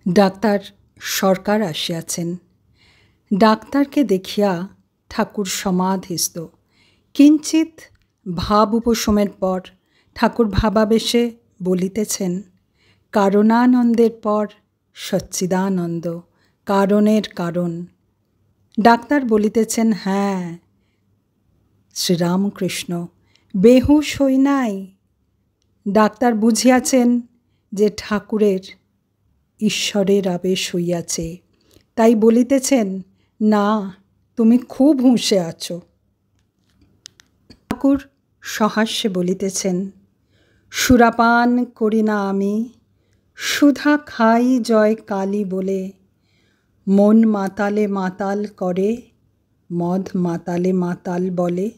Doctor সরকার আসিয়াছেন। ডাক্তারকে দেখিয়া ঠাকুর সমাধিস্থ। কিঞ্চিৎ ভাব উপশমের পর ঠাকুর ভাবাবেশে বলিতেছেন, কারণানন্দের পর সচ্চিদানন্দ, কারণের কারণ। ডাক্তার বলিতেছেন, হ্যাঁ শ্রীরামকৃষ্ণ, বেহুশ হই নাই। ডাক্তার বুঝিয়াছেন যে ঠাকুরের ঈশ্বরের আবেশ হইয়াছে, তাই বলিতেছেন, না তুমি খুব হুঁশে আছো। ঠাকুর সহাস্যে বলিতেছেন, সুরাপান করি না আমি, সুধা খাই জয় কালী বলে, মন মাতালে মাতাল করে, মদ মাতালে মাতাল বলে।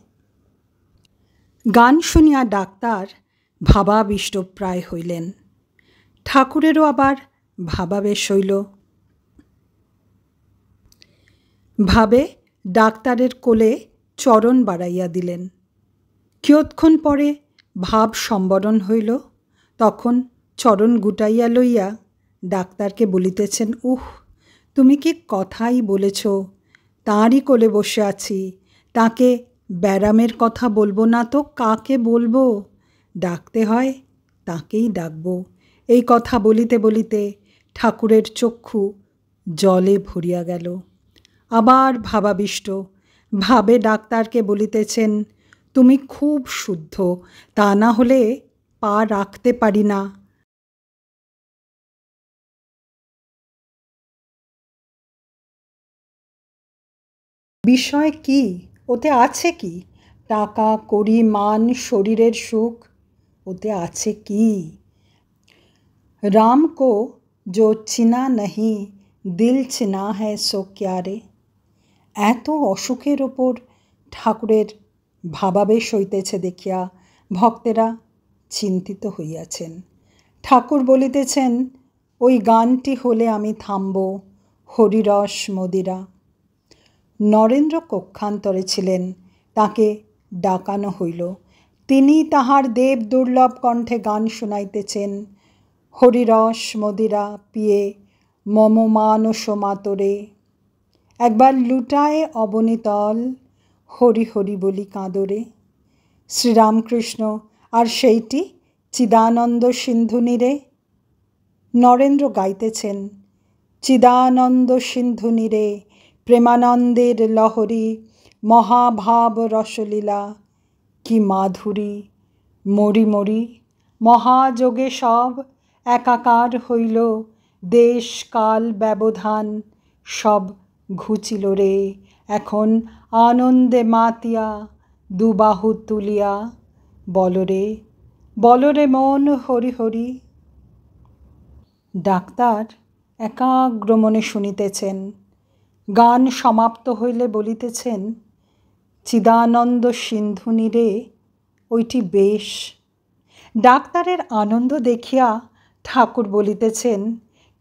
গান শুনিয়া ডাক্তার ভাবাবিষ্টপ্রায় হইলেন। ঠাকুরেরও আবার ভাবাবেশ হইল। ভাবে ডাক্তারের কোলে চরণ বাড়াইয়া দিলেন। কিয়ৎক্ষণ পরে ভাব সম্বরণ হইল। তখন চরণ গুটাইয়া লইয়া ডাক্তারকে বলিতেছেন, তুমি কি কথাই বলেছ, তাঁরই কোলে বসে আছি, তাকে ব্যারামের কথা বলবো না তো কাকে বলবো? ডাকতে হয় তাকেই ডাকব। এই কথা বলিতে বলিতে ঠাকুরের চক্ষু জলে ভরিয়া গেল। আবার ভাবাবিষ্ট ভাবে ডাক্তারকে বলিতেছেন, তুমি খুব শুদ্ধ, তা না হলে পা রাখতে পারি না। বিষয় কি? ওতে আছে কি? টাকা কড়ি মান শরীরের সুখ, ওতে আছে কি? রাম কো जो চিনা নাহি দিল চিনা হ্যায় সো ক্যা রে। এত অসুখের ওপর ঠাকুরের ভাবাবেশ হইতেছে দেখিয়া ভক্তেরা চিন্তিত হইয়াছেন। ঠাকুর বলিতেছেন, ওই গানটি হলে আমি থামব, হরিরস মদিরা। নরেন্দ্র কক্ষান্তরে ছিলেন, তাকে ডাকানো হইল। তিনি তাহার দেব দুর্লভ কণ্ঠে গান শুনাইতেছেন, হরিরস মদিরা পিয়ে মম মানস মাতরে। একবার লুটায় অবনীতল, হরি হরি বলি কাঁদরে। শ্রীরামকৃষ্ণ আর সেইটি চিদানন্দ সিন্ধু নীরে। নরেন্দ্র গাইতেছেন, চিদানন্দ সিন্ধু নীরে প্রেমানন্দের লহরী, মহাভাব রসলীলা কি মাধুরী। মরি মরি মহাযোগে সব একাকার হইল, দেশ কাল ব্যবধান সব ঘুচিল রে। এখন আনন্দে মাতিয়া দুবাহু তুলিয়া, বলরে বলরে মন হরি হরি। ডাক্তার একাগ্র মনে শুনিতেছেন। গান সমাপ্ত হইলে বলিতেছেন, চিদানন্দ সিন্ধু নীরে ওইটি বেশ। ডাক্তারের আনন্দ দেখিয়া ঠাকুর বলিতেছেন,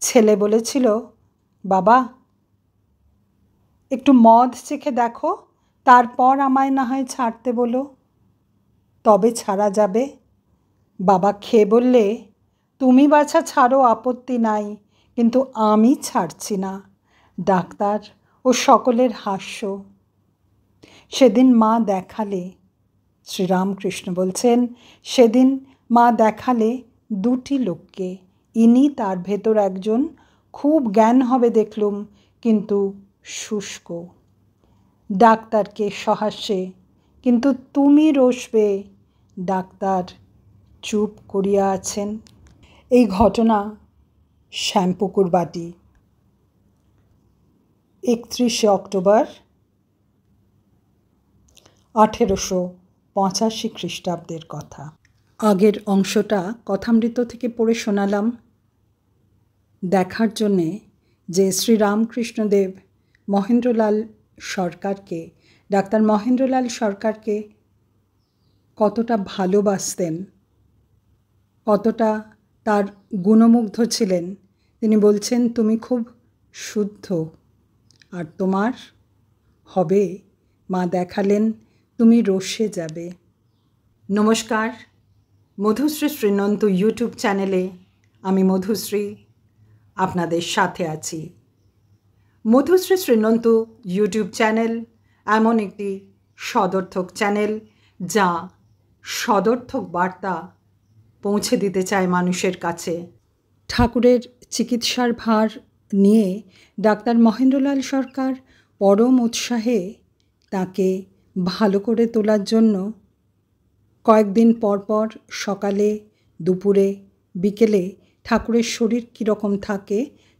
ছেলে বলেছিল, বাবা একটু মদ চেখে দেখো, তারপর আমায় না হয় ছাড়তে বলো, তবে ছাড়া যাবে। বাবা খেয়ে বললে, তুমি বাছা ছাড়ো, আপত্তি নাই, কিন্তু আমি ছাড়ছি না। ডাক্তার ও সকলের হাস্য। সেদিন মা দেখালে, শ্রীরামকৃষ্ণ বলছেন, সেদিন মা দেখালে দুটি লোককে। ইনি তার ভেতর একজন, খুব জ্ঞান হবে দেখলুম, কিন্তু শুষ্ক। ডাক্তারকে সহাস্যে, কিন্তু তুমি রসবে। ডাক্তার চুপ করিয়া আছেন। এই ঘটনা শ্যামপুকুর বাটি, 31শে অক্টোবর 1885 খ্রিস্টাব্দের কথা। আগের অংশটা কথামৃত থেকে পড়ে শোনালাম দেখার জন্যে যে শ্রীরামকৃষ্ণদেব মহেন্দ্রলাল সরকারকে, ডাক্তার মহেন্দ্রলাল সরকারকে কতটা ভালোবাসতেন, কতটা তার গুণমুগ্ধ ছিলেন। তিনি বলছেন, তুমি খুব শুদ্ধ, আর তোমার হবে, মা দেখালেন, তুমি রসে যাবে। নমস্কার, মধুশ্রী শ্রীনন্ত ইউটিউব চ্যানেলে আমি মধুশ্রী আপনাদের সাথে আছি। মধুশ্রী শ্রীনন্তু ইউটিউব চ্যানেল এমন একটি সদর্থক চ্যানেল যা সদর্থক বার্তা পৌঁছে দিতে চায় মানুষের কাছে। ঠাকুরের চিকিৎসার ভার নিয়ে ডাক্তার মহেন্দ্রলাল সরকার পরম উৎসাহে তাকে ভালো করে তোলার জন্য কয়েকদিন পর পর সকালে, দুপুরে, বিকেলে ঠাকুরের শরীর কীরকম থাকে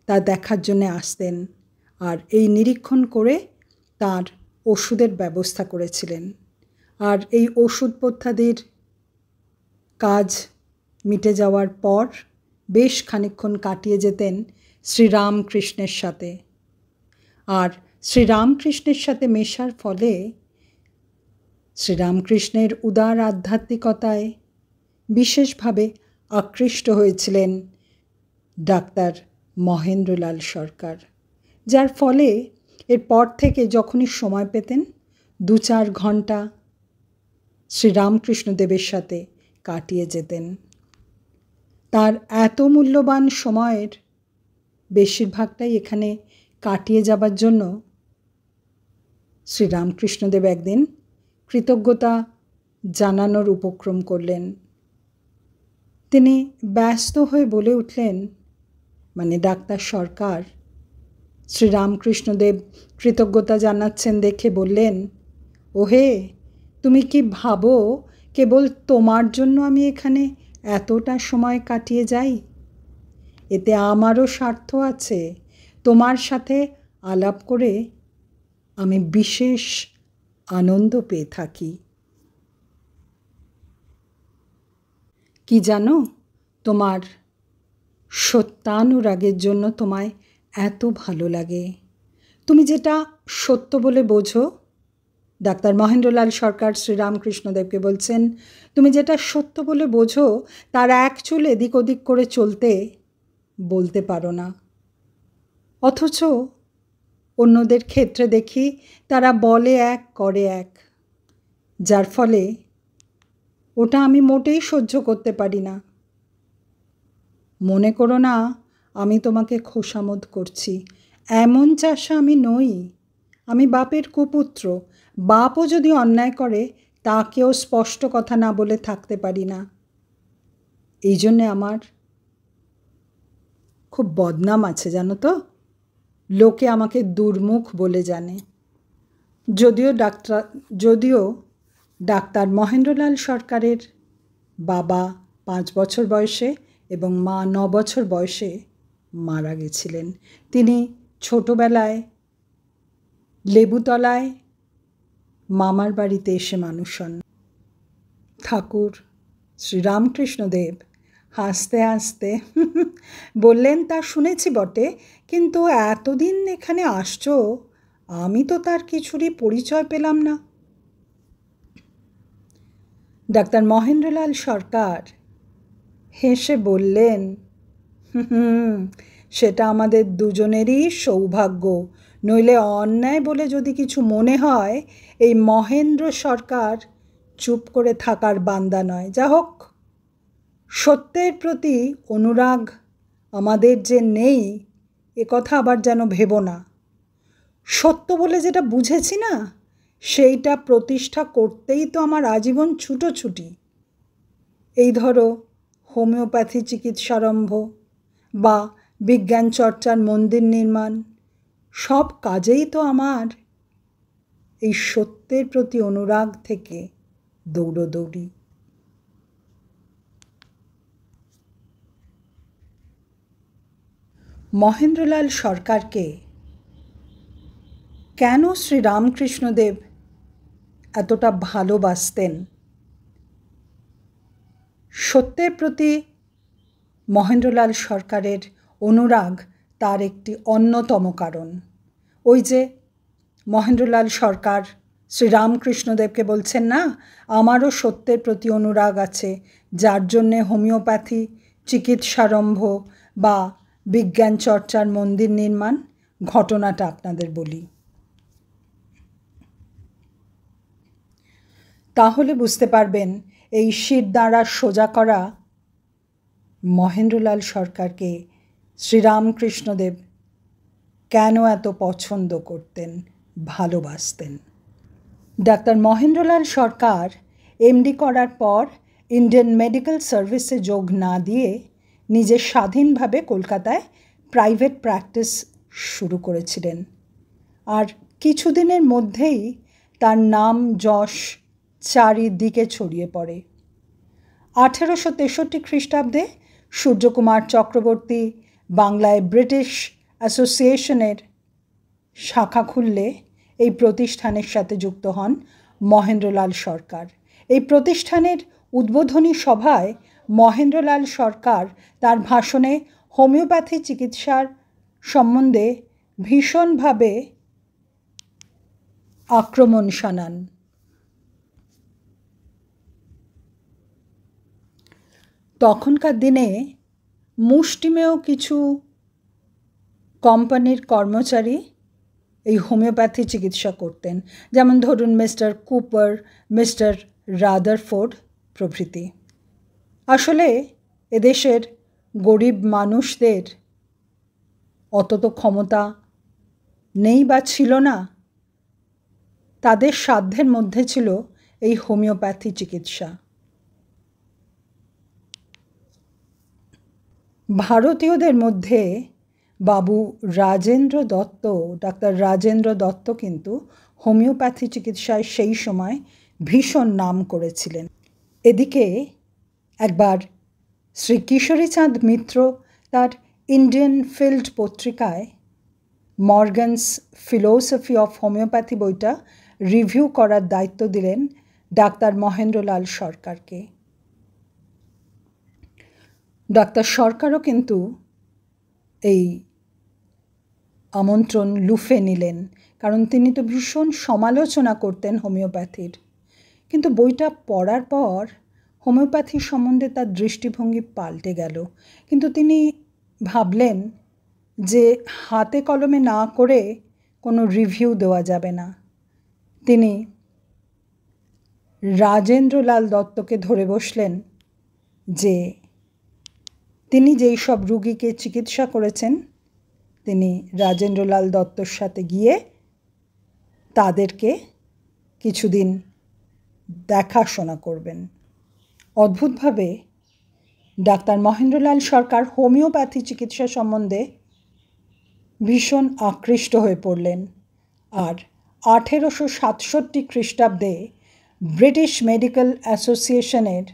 তা দেখার জন্যে আসতেন, আর এই নিরীক্ষণ করে তার ওষুধের ব্যবস্থা করেছিলেন। আর এই ওষুধপথ্যাদির কাজ মিটে যাওয়ার পর বেশ খানিকক্ষণ কাটিয়ে যেতেন শ্রীরামকৃষ্ণের সাথে। আর শ্রীরামকৃষ্ণের সাথে মেশার ফলে শ্রীরামকৃষ্ণের উদার আধ্যাত্মিকতায় বিশেষভাবে আকৃষ্ট হয়েছিলেন ডাক্তার মহেন্দ্রলাল সরকার, যার ফলে এরপর থেকে যখনই সময় পেতেন 2-4 ঘন্টা শ্রীরামকৃষ্ণদেবের সাথে কাটিয়ে যেতেন। তার এত মূল্যবান সময়ের বেশিরভাগটাই এখানে কাটিয়ে যাবার জন্য শ্রীরামকৃষ্ণদেব একদিন কৃতজ্ঞতা জানানোর উপক্রম করলেন। তিনি ব্যস্ত হয়ে বলে উঠলেন, মানে ডাক্তার সরকার শ্রীরামকৃষ্ণদেব কৃতজ্ঞতা জানাচ্ছেন দেখে বললেন, ওহে, তুমি কি ভাবো কেবল তোমার জন্য আমি এখানে এতটা সময় কাটিয়ে যাই? এতে আমারও স্বার্থ আছে। তোমার সাথে আলাপ করে আমি বিশেষ আনন্দ পেয়ে থাকি। কি জানো, তোমার সত্যানুরাগের জন্য তোমায় এত ভালো লাগে। তুমি যেটা সত্য বলে বোঝো, ডাক্তার মহেন্দ্রলাল সরকার শ্রীরামকৃষ্ণদেবকে বলছেন, তুমি যেটা সত্য বলে বোঝো তার এক চুল এদিক ওদিক করে চলতে বলতে পারো না। অথচ অন্যদের ক্ষেত্রে দেখি তারা বলে এক, করে এক, যার ফলে ওটা আমি মোটেই সহ্য করতে পারি না। মনে করো না আমি তোমাকে খোসামত করছি, এমন চাষা আমি নই। আমি বাপের কুপুত্র। বাপও যদি অন্যায় করে তাকেও স্পষ্ট কথা না বলে থাকতে পারি না। এই জন্যে আমার খুব বদনাম আছে, জানো তো। লোকে আমাকে দুর্মুখ বলে জানে। যদিও ডাক্তার মহেন্দ্রলাল সরকারের বাবা 5 বছর বয়সে এবং মা 9 বছর বয়সে মারা গেছিলেন। তিনি ছোটোবেলায় লেবুতলায় মামার বাড়িতে এসে মানুষ হন। ঠাকুর শ্রীরামকৃষ্ণদেব হাসতে হাসতে বললেন, তা শুনেছি বটে, কিন্তু এতদিন এখানে আসছো, আমি তো তার কিছুরই পরিচয় পেলাম না। ডাক্তার মহেন্দ্রলাল সরকার হেসে বললেন, সেটা আমাদের দুজনেরই সৌভাগ্য। নইলে অন্যায় বলে যদি কিছু মনে হয়, এই মহেন্দ্র সরকার চুপ করে থাকার বান্দা নয়। যা হোক, সত্যের প্রতি অনুরাগ আমাদের যে নেই এ কথা আবার যেন ভেবো না। সত্য বলে যেটা বুঝেছি না, সেইটা প্রতিষ্ঠা করতেই তো আমার আজীবন ছুটোছুটি। এই ধরো হোমিওপ্যাথি চিকিৎসারম্ভ বা বিজ্ঞান চর্চার মন্দির নির্মাণ, সব কাজেই তো আমার এই সত্যের প্রতি অনুরাগ থেকে দৌড়োদৌড়ি। মহেন্দ্রলাল সরকারকে কেন শ্রীরামকৃষ্ণদেব এতটা ভালোবাসতেন? সত্যের প্রতি মহেন্দ্রলাল সরকারের অনুরাগ তার একটি অন্যতম কারণ। ওই যে মহেন্দ্রলাল সরকার শ্রীরামকৃষ্ণদেবকে বলছেন না, আমারও সত্যের প্রতি অনুরাগ আছে, যার জন্যে হোমিওপ্যাথি চিকিৎসারম্ভ বা বিজ্ঞান চর্চার মন্দির নির্মাণ। ঘটনাটা আপনাদের বলি, তাহলে বুঝতে পারবেন এই শিরদাঁড়া সোজা করা মহেন্দ্রলাল সরকারকে শ্রীরামকৃষ্ণদেব কেন এত পছন্দ করতেন, ভালোবাসতেন? ডাক্তার মহেন্দ্রলাল সরকার এমডি করার পর ইন্ডিয়ান মেডিকেল সার্ভিসে যোগ না দিয়ে নিজের স্বাধীনভাবে কলকাতায় প্রাইভেট প্র্যাকটিস শুরু করেছিলেন। আর কিছুদিনের মধ্যেই তার নাম যশ চারিদিকে ছড়িয়ে পড়ে। 1863 খ্রিস্টাব্দে সূর্যকুমার চক্রবর্তী বাংলায় ব্রিটিশ অ্যাসোসিয়েশনের শাখা খুললে এই প্রতিষ্ঠানের সাথে যুক্ত হন মহেন্দ্রলাল সরকার। এই প্রতিষ্ঠানের উদ্বোধনী সভায় মহেন্দ্রলাল সরকার তার ভাষণে হোমিওপ্যাথি চিকিৎসার সম্বন্ধে ভীষণভাবে আক্রমণ শানান। তখনকার দিনে মুষ্টিমেয় কিছু কোম্পানির কর্মচারী এই হোমিওপ্যাথি চিকিৎসা করতেন, যেমন ধরুন মিস্টার কুপার, মিস্টার রাদারফোর্ড প্রভৃতি। আসলে এদেশের গরিব মানুষদের অত তো ক্ষমতা নেই বা ছিল না, তাদের সাধ্যের মধ্যে ছিল এই হোমিওপ্যাথি চিকিৎসা। ভারতীয়দের মধ্যে বাবু রাজেন্দ্র দত্ত, ডাক্তার রাজেন্দ্র দত্ত কিন্তু হোমিওপ্যাথি চিকিৎসায় সেই সময় ভীষণ নাম করেছিলেন। এদিকে একবার শ্রী কিশোরীচাঁদ মিত্র তার ইন্ডিয়ান ফিল্ড পত্রিকায় মর্গানস ফিলোসফি অফ হোমিওপ্যাথি বইটা রিভিউ করার দায়িত্ব দিলেন ডাক্তার মহেন্দ্রলাল সরকারকে। ডাক্তার সরকারও কিন্তু এই আমন্ত্রণ লুফে নিলেন, কারণ তিনি তো ভীষণ সমালোচনা করতেন হোমিওপ্যাথির। কিন্তু বইটা পড়ার পর হোমিওপ্যাথি সম্বন্ধে তার দৃষ্টিভঙ্গি পাল্টে গেল। কিন্তু তিনি ভাবলেন যে হাতে কলমে না করে কোনো রিভিউ দেওয়া যাবে না। তিনি রাজেন্দ্রলাল দত্তকে ধরে বসলেন যে তিনি যেই সব রুগীকে চিকিৎসা করেছেন তিনি রাজেন্দ্রলাল দত্তর সাথে গিয়ে তাদেরকে কিছুদিন দেখাশোনা করবেন। অদ্ভুতভাবে ডাক্তার মহেন্দ্রলাল সরকার হোমিওপ্যাথি চিকিৎসা সম্বন্ধে ভীষণ আকৃষ্ট হয়ে পড়লেন। আর 1867 খ্রিস্টাব্দে ব্রিটিশ মেডিকেল অ্যাসোসিয়েশনের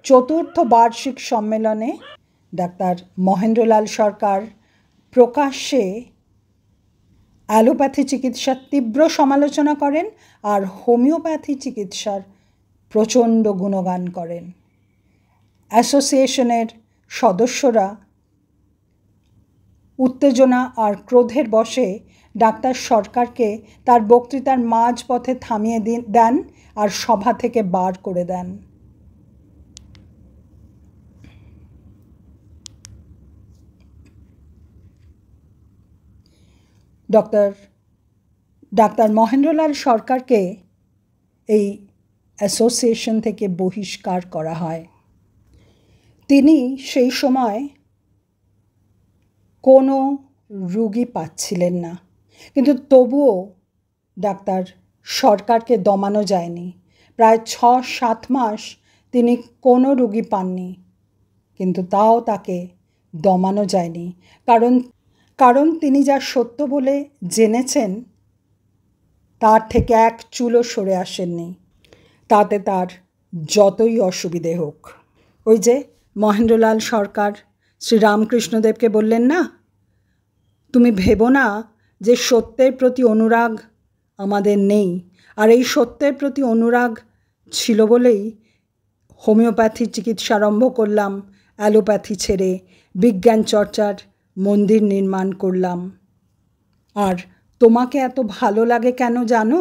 4th বার্ষিক সম্মেলনে ডাক্তার মহেন্দ্রলাল সরকার প্রকাশ্যে অ্যালোপ্যাথি চিকিৎসার তীব্র সমালোচনা করেন আর হোমিওপ্যাথি চিকিৎসার প্রচণ্ড গুণগান করেন। অ্যাসোসিয়েশনের সদস্যরা উত্তেজনা আর ক্রোধের বশে ডাক্তার সরকারকে তার বক্তৃতার মাঝপথে থামিয়ে দেন আর সভা থেকে বার করে দেন। ডাক্তার মহেন্দ্রলাল সরকারকে এই অ্যাসোসিয়েশন থেকে বহিষ্কার করা হয়। তিনি সেই সময় কোনো রুগী পাচ্ছিলেন না, কিন্তু তবুও ডাক্তার সরকারকে দমানো যায়নি। প্রায় 6-7 মাস তিনি কোনো রুগী পাননি, কিন্তু তাও তাকে দমানো যায়নি, কারণ তিনি যা সত্য বলে জেনেছেন তার থেকে এক চুলও সরে আসেননি, তাতে তার যতই অসুবিধে হোক। ওই যে মহেন্দ্রলাল সরকার শ্রীরামকৃষ্ণদেবকে বললেন না, তুমি ভেবো না যে সত্যের প্রতি অনুরাগ আমাদের নেই, আর এই সত্যের প্রতি অনুরাগ ছিল বলেই হোমিওপ্যাথি চিকিৎসা আরম্ভ করলাম, অ্যালোপ্যাথি ছেড়ে বিজ্ঞান চর্চার মন্দির নির্মাণ করলাম। আর তোমাকে এত ভালো লাগে কেন জানো?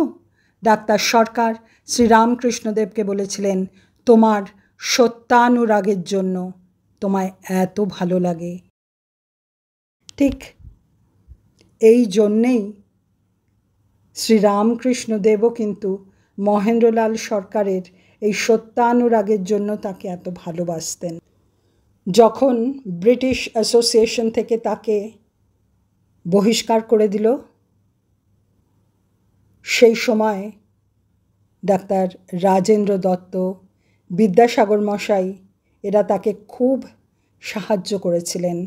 ডাক্তার সরকার শ্রীরামকৃষ্ণদেবকে বলেছিলেন, তোমার সত্যানুরাগের জন্য তোমায় এত ভালো লাগে। ঠিক এই জন্যেই শ্রীরামকৃষ্ণদেবও কিন্তু মহেন্দ্রলাল সরকারের এই সত্যানুরাগের জন্য তাকে এত ভালোবাসতেন। যখন ব্রিটিশ অ্যাসোসিয়েশন থেকে তাকে বহিষ্কার করে দিল, সেই সময় ডাক্তার রাজেন্দ্র দত্ত, বিদ্যাসাগর মশাই এরা তাকে খুব সাহায্য করেছিলেন।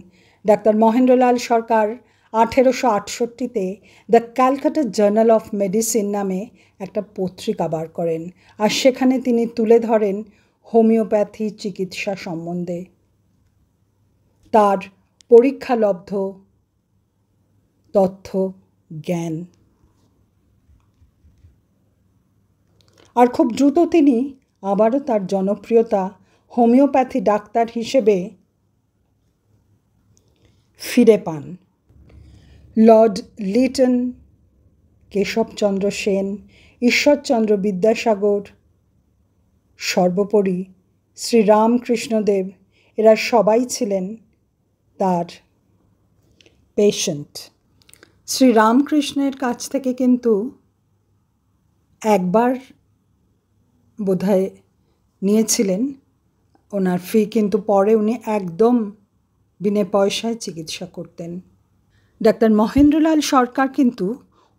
ডাক্তার মহেন্দ্রলাল সরকার 1868-তে the Calcutta journal of medicine নামে একটা পত্রিকা বার করেন, আর সেখানে তিনি তুলে ধরেন হোমিওপ্যাথি চিকিৎসা সম্বন্ধে তার পরীক্ষালব্ধ তথ্য জ্ঞান। আর খুব দ্রুত তিনি আবারও তার জনপ্রিয়তা হোমিওপ্যাথি ডাক্তার হিসেবে ফিরে পান। লর্ড লিটন, কেশবচন্দ্র সেন, ঈশ্বরচন্দ্র বিদ্যাসাগর, সর্বোপরি শ্রীরামকৃষ্ণদেব এরা সবাই ছিলেন তার পেশেন্ট। শ্রীরামকৃষ্ণের কাছ থেকে কিন্তু একবার বোধহয় নিয়েছিলেন ওনার ফি, কিন্তু পরে উনি একদম বিনে পয়সায় চিকিৎসা করতেন। ডাক্তার মহেন্দ্রলাল সরকার কিন্তু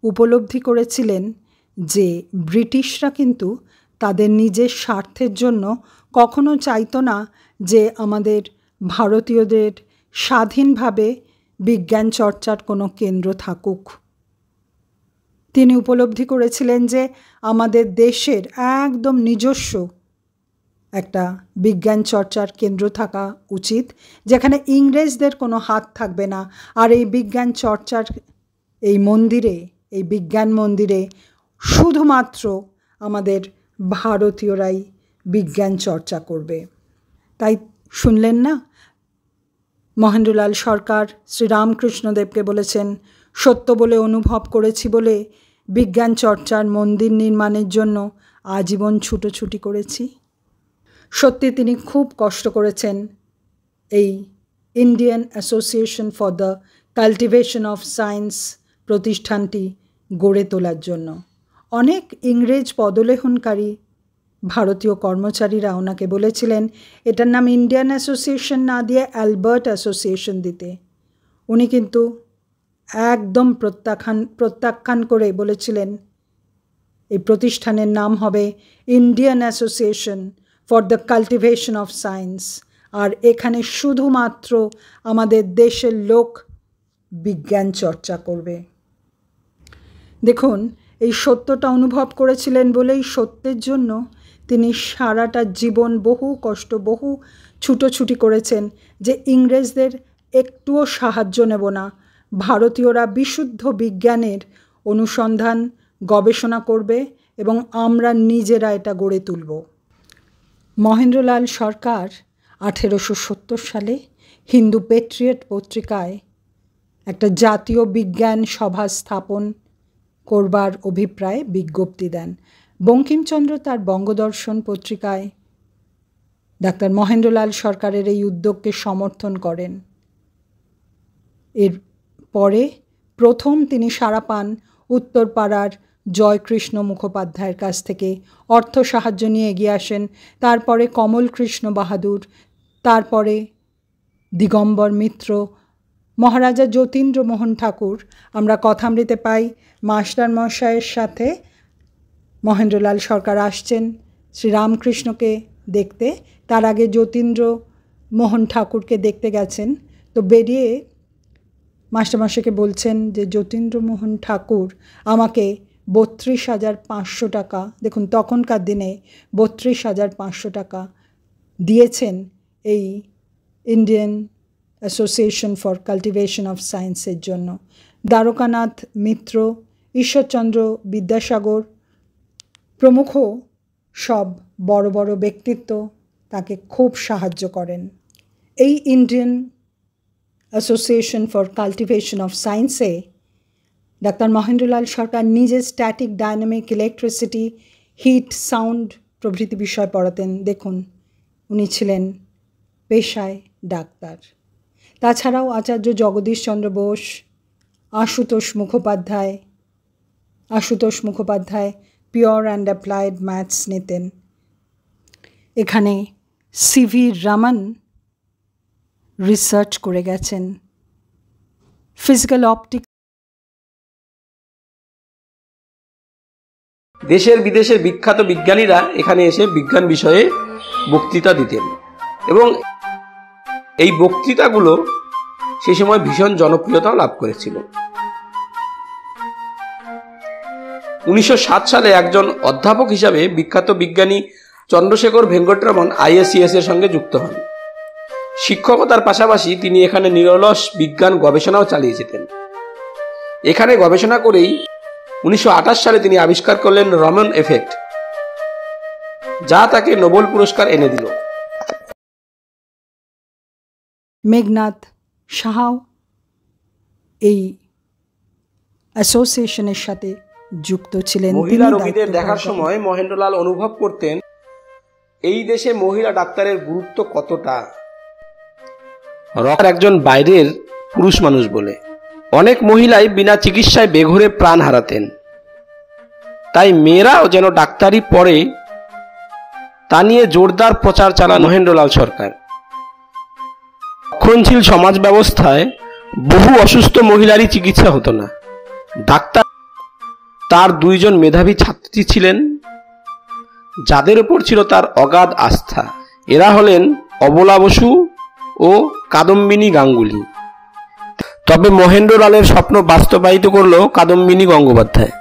উপলব্ধি করেছিলেন যে ব্রিটিশরা কিন্তু তাদের নিজের স্বার্থের জন্য কখনো চাইতো না যে আমাদের ভারতীয়দের স্বাধীনভাবে বিজ্ঞান চর্চার কোনো কেন্দ্র থাকুক। তিনি উপলব্ধি করেছিলেন যে আমাদের দেশের একদম নিজস্ব একটা বিজ্ঞান চর্চার কেন্দ্র থাকা উচিত, যেখানে ইংরেজদের কোনো হাত থাকবে না। আর এই বিজ্ঞান চর্চার এই মন্দিরে, এই বিজ্ঞান মন্দিরে শুধুমাত্র আমাদের ভারতীয়রাই বিজ্ঞান চর্চা করবে। তাই শুনলেন না, মহেন্দ্রলাল সরকার শ্রীরামকৃষ্ণদেবকে বলেছেন, সত্য বলে অনুভব করেছি বলে বিজ্ঞান চর্চার মন্দির নির্মাণের জন্য আজীবন ছুটোছুটি করেছি। সত্যি তিনি খুব কষ্ট করেছেন এই Indian Association for the Cultivation of science প্রতিষ্ঠানটি গড়ে তোলার জন্য। অনেক ইংরেজ পদলেহনকারী ভারতীয় কর্মচারীরা ওনাকে বলেছিলেন এটার নাম ইন্ডিয়ান অ্যাসোসিয়েশন না দিয়ে অ্যালবার্ট অ্যাসোসিয়েশন দিতে। উনি কিন্তু একদম প্রত্যাখ্যান করে বলেছিলেন এই প্রতিষ্ঠানের নাম হবে Indian Association for the Cultivation of Science, আর এখানে শুধুমাত্র আমাদের দেশের লোক বিজ্ঞান চর্চা করবে। দেখুন, এই সত্যটা অনুভব করেছিলেন বলেই সত্যের জন্য তিনি সারাটা জীবন বহু কষ্ট, বহু ছুটোছুটি করেছেন যে ইংরেজদের একটুও সাহায্য নেব না, ভারতীয়রা বিশুদ্ধ বিজ্ঞানের অনুসন্ধান গবেষণা করবে এবং আমরা নিজেরা এটা গড়ে তুলব। মহেন্দ্রলাল সরকার 1870 সালে হিন্দু পেট্রিয়ট পত্রিকায় একটা জাতীয় বিজ্ঞান সভা স্থাপন করবার অভিপ্রায়ে বিজ্ঞপ্তি দেন। বঙ্কিমচন্দ্র তার বঙ্গদর্শন পত্রিকায় ডাক্তার মহেন্দ্রলাল সরকারের এই উদ্যোগকে সমর্থন করেন। এর পরে প্রথম তিনি সাড়া পান উত্তরপাড়ার জয়কৃষ্ণ মুখোপাধ্যায়ের কাছ থেকে, অর্থ সাহায্য নিয়ে এগিয়ে আসেন। তারপরে কমলকৃষ্ণ বাহাদুর, তারপরে দিগম্বর মিত্র, মহারাজা যতীন্দ্র মোহন ঠাকুর। আমরা কথামৃতে পাই মাস্টারমশাইয়ের সাথে মহেন্দ্রলাল সরকার আসছেন শ্রীরামকৃষ্ণকে দেখতে, তার আগে যতীন্দ্র মোহন ঠাকুরকে দেখতে গেছেন। তো বেরিয়ে মাস্টারমশাইকে বলছেন যে যতীন্দ্রমোহন ঠাকুর আমাকে 32,500 টাকা, দেখুন তখনকার দিনে 32,500 টাকা দিয়েছেন এই Indian Association for Cultivation of সায়েন্সের জন্য। দ্বারকানাথ মিত্র, ঈশ্বরচন্দ্র বিদ্যাসাগর প্রমুখ সব বড় বড় ব্যক্তিত্ব তাকে খুব সাহায্য করেন। এই Indian Association for Cultivation of সায়েন্সে ডাক্তার মহেন্দ্রলাল সরকার নিজে static, dynamic, electricity, heat, sound প্রভৃতি বিষয় পড়াতেন। দেখুন, উনি ছিলেন পেশায় ডাক্তার। তাছাড়াও Acharya Jagadishchandra Bose, Ashutosh Mukhopadhyay pure and applied maths নিতেন। এখানে সিভি রমন রিসার্চ করে গেছেন। ফিজিক্যাল অপটিক দেশের বিদেশের বিখ্যাত বিজ্ঞানীরা এখানে এসে বিজ্ঞান বিষয়ে বক্তৃতা দিতেন এবং এই বক্তৃতাগুলো সে সময় ভীষণ জনপ্রিয়তাও লাভ করেছিল। 1907 সালে একজন অধ্যাপক হিসাবে বিখ্যাত বিজ্ঞানী চন্দ্রশেখর ভেঙ্কটরমন ISCS এর সঙ্গে যুক্ত হন। শিক্ষকতার পাশাপাশি তিনি এখানে নিরলস বিজ্ঞান গবেষণাও চালিয়ে যেতেন। এখানে গবেষণা করেই 1928 সালে তিনি আবিষ্কার করলেন রমন এফেক্ট, যা তাকে নোবেল পুরস্কার এনে দিল। মেঘনাদ সাহাও এই অ্যাসোসিয়েশনের সাথে যুক্ত ছিলেন। মহিলা রোগীদের দেখার সময় মহেন্দ্রলাল অনুভব করতেন এই দেশে মহিলা ডাক্তারের গুরুত্ব কতটা। একজন বাইরের পুরুষ মানুষ বলে অনেক মহিলাই বিনা চিকিৎসায় বেঘরে প্রাণ হারাতেন, তাই মেয়েরাও যেন ডাক্তারি পড়ে তা নিয়ে জোরদার প্রচার চালান মহেন্দ্রলাল সরকার। রক্ষণশীল সমাজ ব্যবস্থায় বহু অসুস্থ মহিলারই চিকিৎসা হতো না। ডাক্তার তার 2 জন মেধাবী ছাত্রী ছিলেন যাদের উপর ছিল তার অগাধ আস্থা। এরা হলেন অবলা বসু ও কাদম্বিনী গাঙ্গুলি। তবে মহেন্দ্রলালের স্বপ্ন বাস্তবায়িত করল কাদম্বিনী গঙ্গোপাধ্যায়।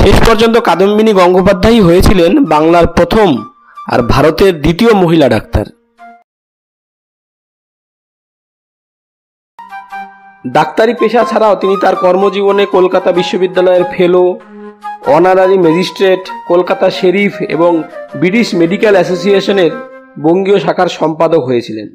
শেষ পর্যন্ত কাদম্বিনী গঙ্গোপাধ্যায়ই হয়েছিলেন বাংলার প্রথম আর ভারতের দ্বিতীয় মহিলা ডাক্তার। ডাক্তারি পেশা ছাড়াও তিনি তার কর্মজীবনে কলকাতা বিশ্ববিদ্যালয়ের ফেলো, অনারারি ম্যাজিস্ট্রেট, কলকাতা শেরিফ এবং ব্রিটিশ মেডিকেল অ্যাসোসিয়েশনের বঙ্গীয় শাখার সম্পাদক হয়েছিলেন।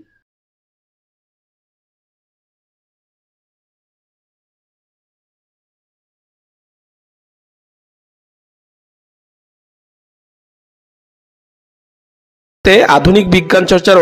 আধুনিক বিজ্ঞান চর্চার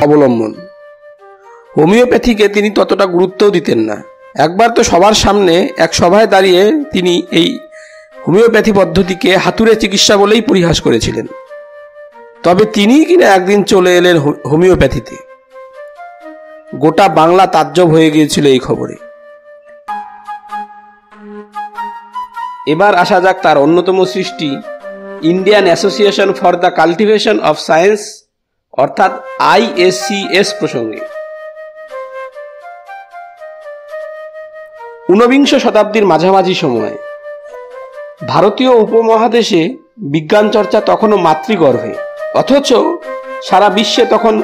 অবলম্বন। হোমিওপ্যাথিকে তিনি ততটা গুরুত্বও দিতেন না। একবার তো সবার সামনে এক সভায় দাঁড়িয়ে তিনি এই হোমিওপ্যাথি পদ্ধতিকে হাতুড়ে চিকিৎসা বলেই পরিহাস করেছিলেন। তবে তিনিই কিনা একদিন চলে এলেন হোমিওপ্যাথিতে। গোটা বাংলা তাজ্জব হয়ে গিয়েছিল এই খবরে। এবার আসা যাক তার অন্যতম সৃষ্টি Indian Association for the Cultivation of science অর্থাৎ ISCS প্রসঙ্গে। 19বিংশ শতাব্দীর মাঝামাঝি সময় ভারতীয় উপমহাদেশে বিজ্ঞান চর্চা তখনও মাতৃগর্ভে, অথচ সারা বিশ্বে তখন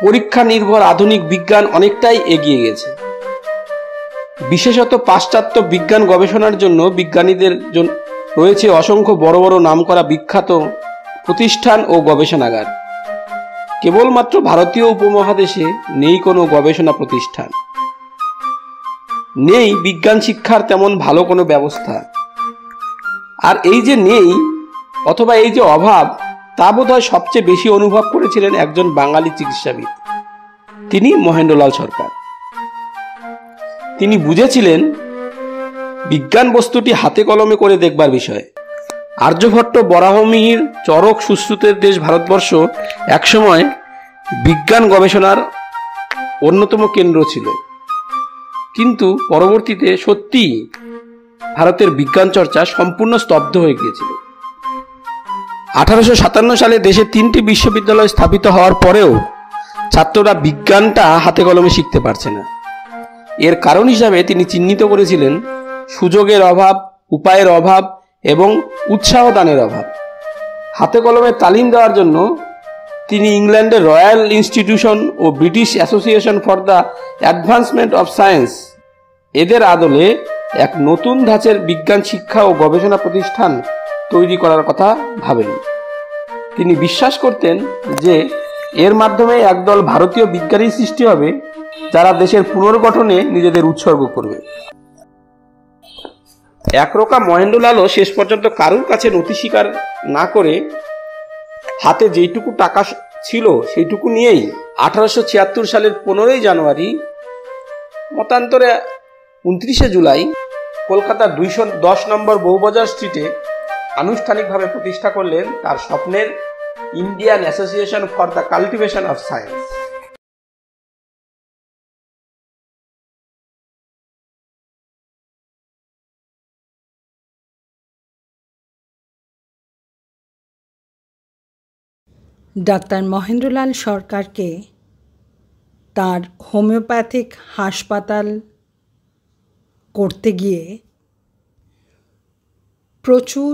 পরীক্ষা নির্ভর আধুনিক বিজ্ঞান অনেকটাই এগিয়ে গেছে। বিশেষত পাশ্চাত্য বিজ্ঞান গবেষণার জন্য বিজ্ঞানীদের জন্য রয়েছে অসংখ্য বড় বড় নামকরা বিখ্যাত প্রতিষ্ঠান ও গবেষণাগার। কেবলমাত্র ভারতীয় উপমহাদেশে নেই কোনো গবেষণা প্রতিষ্ঠান, নেই বিজ্ঞান শিক্ষার তেমন ভালো কোনো ব্যবস্থা। আর এই যে নেই অথবা এই যে অভাব, তা বোধহয় সবচেয়ে বেশি অনুভব করেছিলেন একজন বাঙালি চিকিৎসাবিদ, তিনি মহেন্দ্রলাল সরকার। তিনি বুঝেছিলেন বিজ্ঞান বস্তুটি হাতে কলমে করে দেখবার বিষয়। আর্যভট্ট বরাহমিহির চরক সুশ্রুতের দেশ ভারতবর্ষ একসময় বিজ্ঞান গবেষণার অন্যতম কেন্দ্র ছিল, কিন্তু পরবর্তীতে সত্যি ভারতের বিজ্ঞান চর্চা সম্পূর্ণ স্তব্ধ হয়ে গিয়েছিল। 1857 সালে দেশে 3টি বিশ্ববিদ্যালয় স্থাপিত হওয়ার পরেও ছাত্ররা বিজ্ঞানটা হাতে কলমে শিখতে পারছে না। এর কারণ হিসাবে তিনি চিহ্নিত করেছিলেন সুযোগের অভাব, উপায়ের অভাব এবং উৎসাহ দানের অভাব। হাতে কলমে তালিম দেওয়ার জন্য তিনি ইংল্যান্ডের রয়্যাল ইনস্টিটিউশন ও British association for the advancement of science এদের আদলে এক নতুন ধাঁচের বিজ্ঞান শিক্ষা ও গবেষণা প্রতিষ্ঠান তৈরি করার কথা ভাবেন। তিনি বিশ্বাস করতেন যে এর মাধ্যমে একদল ভারতীয় বিজ্ঞানী সৃষ্টি হবে যারা দেশের পুনর্গঠনে নিজেদের উৎসর্গ করবে। একরোকা মহেন্দ্রলালও শেষ পর্যন্ত কারুর কাছে নথি স্বীকার না করে হাতে যেইটুকু টাকা ছিল সেইটুকু নিয়েই 1876 সালের 15ই জানুয়ারি মতান্তরে 29শে জুলাই কলকাতার 210 নম্বর বউবাজার স্ট্রিটে আনুষ্ঠানিকভাবে প্রতিষ্ঠা করলেন তার স্বপ্নের Indian Association for the Cultivation of science. Doctor Mahendralal সরকারকে তার হোমিওপ্যাথিক হাসপাতাল করতে গিয়ে প্রচুর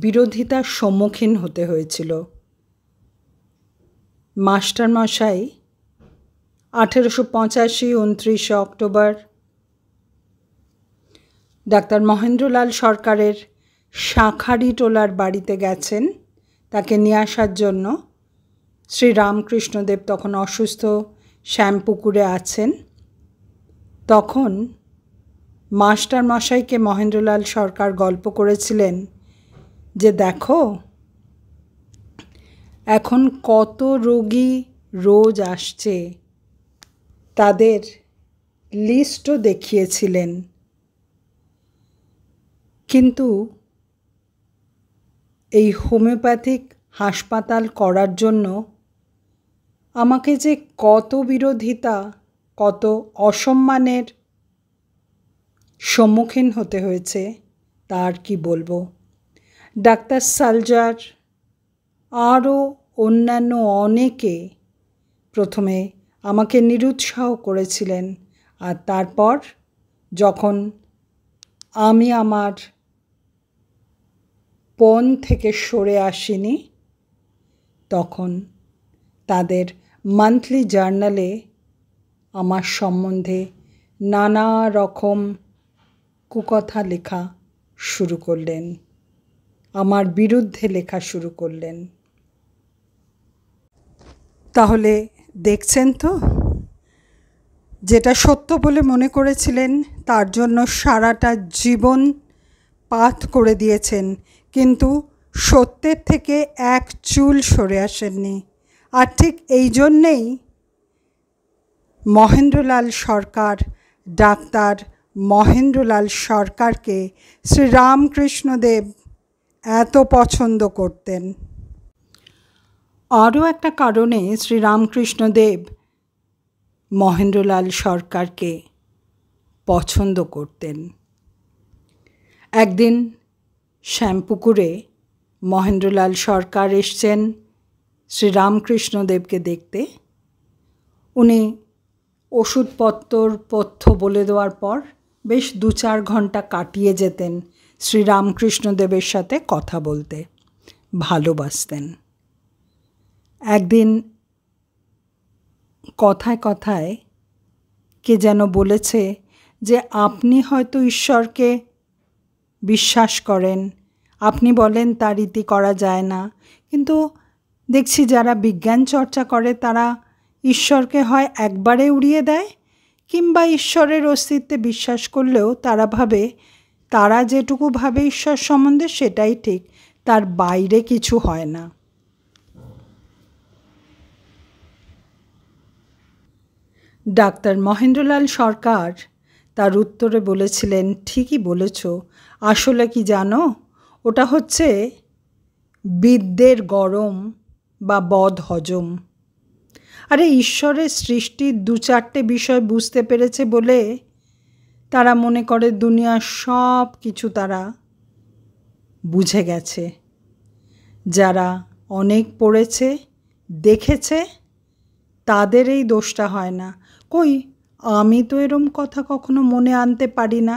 বিরোধিতার সম্মুখীন হতে হয়েছিল। মাস্টারমশাই 1885 29 অক্টোবর ডাক্তার মহেন্দ্রলাল সরকারের শাঁখারিটোলার বাড়িতে গেছেন তাকে নিয়ে আসার জন্য। শ্রী রামকৃষ্ণদেব তখন অসুস্থ, শ্যামপুকুরে আছেন। তখন মাস্টারমশাইকে মহেন্দ্রলাল সরকার গল্প করেছিলেন যে দেখো এখন কত রোগী রোজ আসছে, তাদের লিস্টও দেখিয়েছিলেন, কিন্তু এই হোমিওপ্যাথিক হাসপাতাল করার জন্য আমাকে যে কত বিরোধিতা, কত অসম্মানের সম্মুখীন হতে হয়েছে তার কি বলবো। ডাক্তার সালজার আরও অন্যান্য অনেকে প্রথমে আমাকে নিরুৎসাহ করেছিলেন, আর তারপর যখন আমি আমার পণ থেকে সরে আসিনি তখন তাদের মান্থলি জার্নালে আমার সম্বন্ধে নানা রকম কুকথা লেখা শুরু করলেন, আমার বিরুদ্ধে লেখা শুরু করলেন। তাহলে দেখছেন তো, যেটা সত্য বলে মনে করেছিলেন তার জন্য সারাটা জীবন পাথ করে দিয়েছেন, কিন্তু সত্যের থেকে এক চুল সরে আসেননি। আর ঠিক এই জন্যেই মহেন্দ্রলাল সরকার, ডাক্তার মহেন্দ্রলাল সরকারকে শ্রীরামকৃষ্ণদেব এত পছন্দ করতেন। আরও একটা কারণে শ্রীরামকৃষ্ণদেব মহেন্দ্রলাল সরকারকে পছন্দ করতেন। একদিন শ্যামপুকুরে মহেন্দ্রলাল সরকার এসছেন শ্রীরামকৃষ্ণদেবকে দেখতে। উনি ওষুধপত্র বলে দেওয়ার পর বেশ 2-4 ঘন্টা কাটিয়ে যেতেন শ্রীরামকৃষ্ণদেবের সাথে কথা বলতে, ভালোবাসতেন। একদিন কথায় কথায় কে যেন বলেছে যে আপনি হয়তো ঈশ্বরকে বিশ্বাস করেন, আপনি বলেন তার রীতি করা যায় না, কিন্তু দেখছি যারা বিজ্ঞান চর্চা করে তারা ঈশ্বরকে হয় একবারে উড়িয়ে দেয়, কিংবা ঈশ্বরের অস্তিত্বে বিশ্বাস করলেও তারা ভাবে তারা যেটুকু ভাবে ঈশ্বর সম্বন্ধে সেটাই ঠিক, তার বাইরে কিছু হয় না। ডাক্তার মহেন্দ্রলাল সরকার তার উত্তরে বলেছিলেন, ঠিকই বলেছ, আসলে কি জানো, ওটা হচ্ছে বিদ্যের গরম বা বদ হজম। আরে ঈশ্বরের সৃষ্টির 2-4টে বিষয় বুঝতে পেরেছে বলে তারা মনে করে দুনিয়ার সব কিছু তারা বুঝে গেছে। যারা অনেক পড়েছে, দেখেছে, তাদের এই দোষটা হয় না। কই, আমি তো এরম কথা কখনো মনে আনতে পারি না।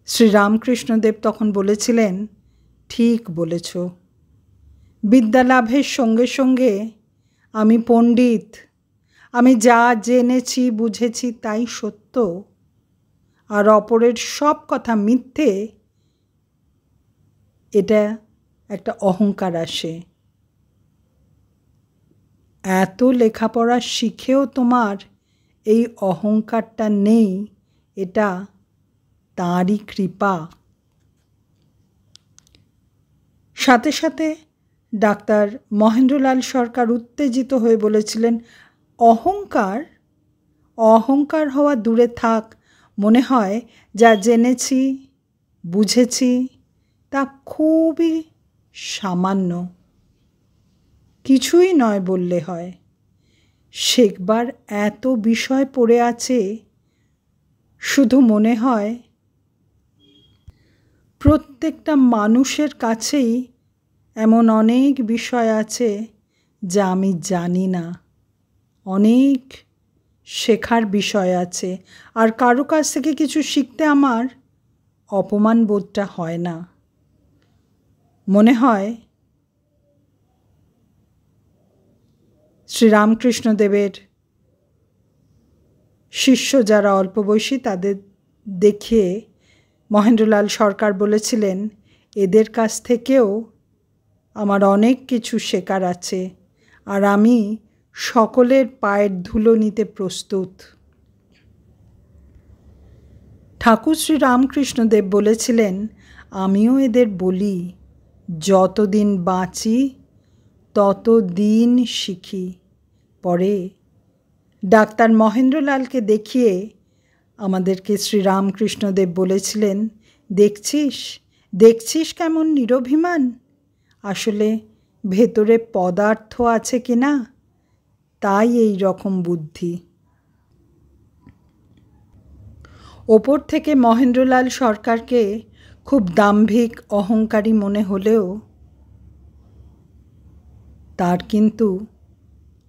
শ্রীরামকৃষ্ণদেব তখন বলেছিলেন, ঠিক বলেছ, বিদ্যালাভের সঙ্গে সঙ্গে আমি পণ্ডিত, আমি যা জেনেছি বুঝেছি তাই সত্য, আর অপরের সব কথা মিথ্যে, এটা একটা অহংকার আসে। এত লেখাপড়া শিখেও তোমার এই অহংকারটা নেই, এটা তাঁরই কৃপা। সাথে সাথে ডাক্তার মহেন্দ্রলাল সরকার উত্তেজিত হয়ে বলেছিলেন, অহংকার অহংকার হওয়া দূরে থাক, মনে হয় যা জেনেছি বুঝেছি তা খুবই সামান্য, কিছুই নয় বললে হয়। শেখবার এত বিষয় পড়ে আছে, শুধু মনে হয় প্রত্যেকটা মানুষের কাছেই এমন অনেক বিষয় আছে যা আমি জানি না। অনেক শেখার বিষয় আছে, আর কারো কাছ থেকে কিছু শিখতে আমার অপমান বোধটা হয় না। মনে হয় শ্রীরামকৃষ্ণদেবের শিষ্য যারা অল্প বয়সী, তাদের দেখিয়ে মহেন্দ্রলাল সরকার বলেছিলেন, এদের কাছ থেকেও আমার অনেক কিছু শেখার আছে, আর আমি সকলের পায়ের ধুলো নিতে প্রস্তুত। ঠাকুর শ্রী রামকৃষ্ণদেব বলেছিলেন, আমিও এদের বলি, যতদিন বাঁচি ততদিন শিখি। পরে ডাক্তার মহেন্দ্রলালকে দেখিয়ে আমাদেরকে শ্রীরামকৃষ্ণদেব বলেছিলেন, দেখছিস দেখছিস কেমন নিরভিমান, আসলে ভেতরে পদার্থ আছে কিনা, তাই এই রকম বুদ্ধি। ওপর থেকে মহেন্দ্রলাল সরকারকে খুব দাম্ভিক অহংকারী মনে হলেও তার কিন্তু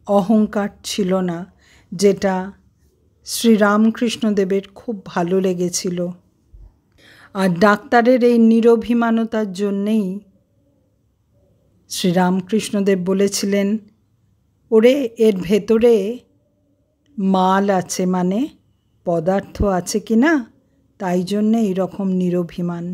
অহংকার ছিল না, যেটা শ্রীরামকৃষ্ণদেবের খুব ভালো লেগেছিল। আর ডাক্তারের এই নিরভিমানতার জন্যেই শ্রীরামকৃষ্ণদেব বলেছিলেন, ওরে এর ভেতরে মাল আছে, মানে পদার্থ আছে কি না, তাই জন্যে এইরকম নিরভিমান।